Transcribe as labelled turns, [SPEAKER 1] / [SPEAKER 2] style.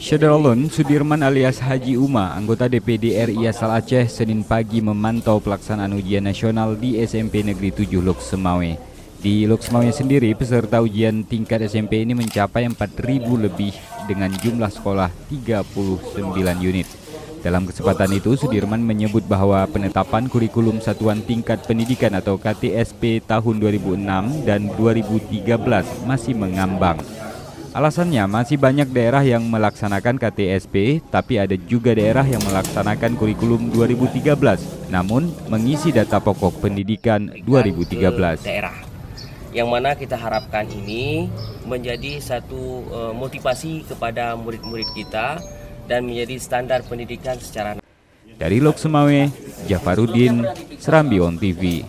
[SPEAKER 1] Syederolun Sudirman alias Haji Uma, anggota DPD RI asal Aceh, Senin pagi memantau pelaksanaan ujian nasional di SMP Negeri 7 Lok Semawe. Di Lok Semawe sendiri, peserta ujian tingkat SMP ini mencapai 4.000 lebih dengan jumlah sekolah 39 unit. Dalam kesempatan itu, Sudirman menyebut bahwa penetapan kurikulum satuan tingkat pendidikan atau KTSP tahun 2006 dan 2013 masih mengambang. Alasannya masih banyak daerah yang melaksanakan KTSP, tapi ada juga daerah yang melaksanakan kurikulum 2013, namun mengisi data pokok pendidikan 2013.
[SPEAKER 2] Daerah yang mana kita harapkan ini menjadi satu motivasi kepada murid-murid kita dan menjadi standar pendidikan secara.
[SPEAKER 1] Dari Lok Semawe, Jafaruddin, Serambi On TV.